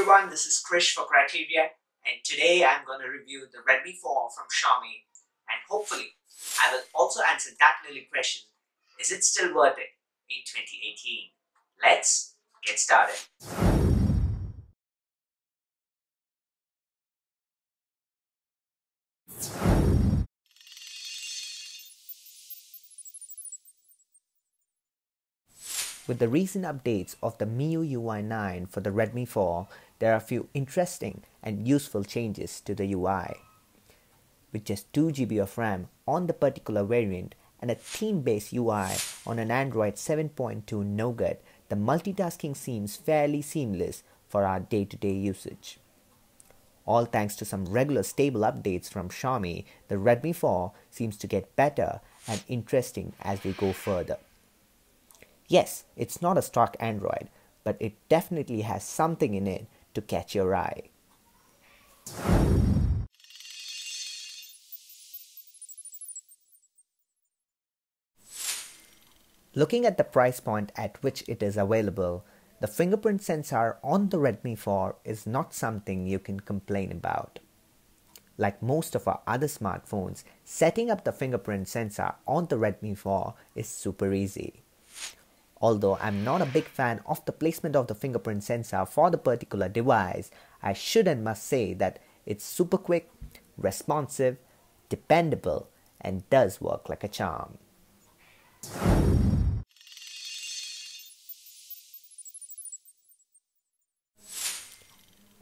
everyone, this is KRISH for Criteriyeah, and today I'm going to review the Redmi 4 from Xiaomi, and hopefully I will also answer that little question, is it still worth it in 2018? Let's get started. With the recent updates of the MIUI UI 9 for the Redmi 4, there are a few interesting and useful changes to the UI. With just 2GB of RAM on the particular variant and a theme-based UI on an Android 7.2 Nougat, the multitasking seems fairly seamless for our day-to-day usage. All thanks to some regular stable updates from Xiaomi, the Redmi 4 seems to get better and interesting as we go further. Yes, it's not a stock Android, but it definitely has something in it to catch your eye. Looking at the price point at which it is available, the fingerprint sensor on the Redmi 4 is not something you can complain about. Like most of our other smartphones, setting up the fingerprint sensor on the Redmi 4 is super easy. Although I'm not a big fan of the placement of the fingerprint sensor for the particular device, I should and must say that it's super quick, responsive, dependable, and does work like a charm.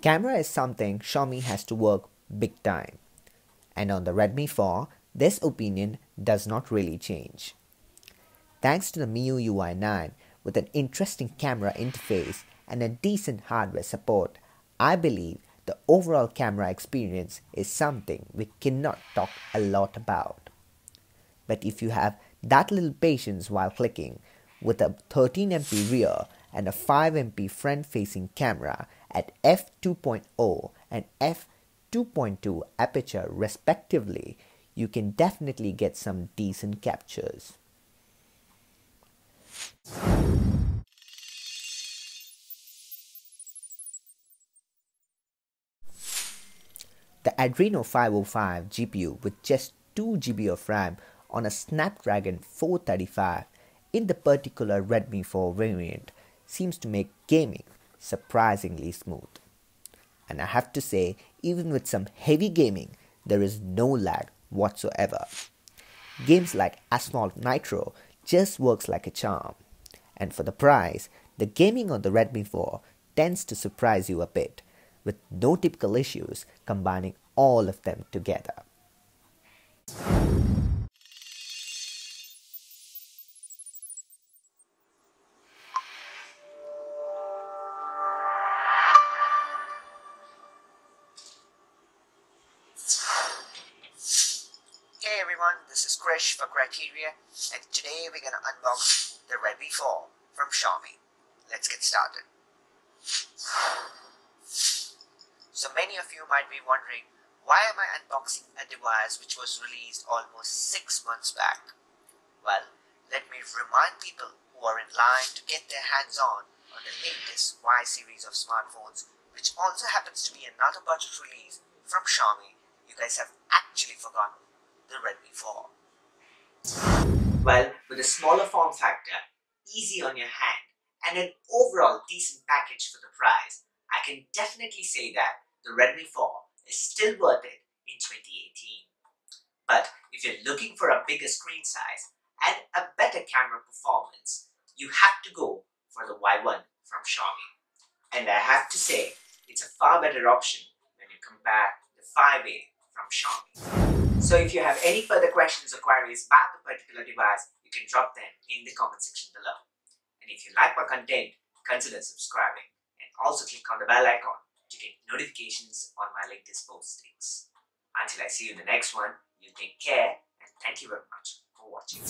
Camera is something Xiaomi has to work big time, and on the Redmi 4, this opinion does not really change. Thanks to the MIUI UI 9 with an interesting camera interface and a decent hardware support, I believe the overall camera experience is something we cannot talk a lot about. But if you have that little patience while clicking, with a 13MP rear and a 5MP front-facing camera at f2.0 and f2.2 aperture respectively, you can definitely get some decent captures. The Adreno 505 GPU with just 2GB of RAM on a Snapdragon 435 in the particular Redmi 4 variant seems to make gaming surprisingly smooth. And I have to say, even with some heavy gaming, there is no lag whatsoever. Games like Asphalt Nitro just works like a charm. And for the price, the gaming on the Redmi 4 tends to surprise you a bit, with no typical issues combining all of them together. Hey everyone, this is KRISH for Criteriyeah, and today we're going to unbox the Redmi 4 from Xiaomi. Let's get started. So many of you might be wondering, why am I unboxing a device which was released almost 6 months back? Well, let me remind people who are in line to get their hands on the latest Y series of smartphones, which also happens to be another budget release from Xiaomi. You guys have actually forgotten the Redmi 4. Well, with a smaller form factor, easy on your hand, and an overall decent package for the price, I can definitely say that the Redmi 4 is still worth it in 2018. But if you're looking for a bigger screen size and a better camera performance, you have to go for the Y1 from Xiaomi. And I have to say, it's a far better option when you compare the 5A from Xiaomi. So if you have any further questions or queries about the particular device, you can drop them in the comment section below. And if you like my content, consider subscribing and also click on the bell icon to get notifications on my latest postings. Until I see you in the next one, you take care and thank you very much for watching.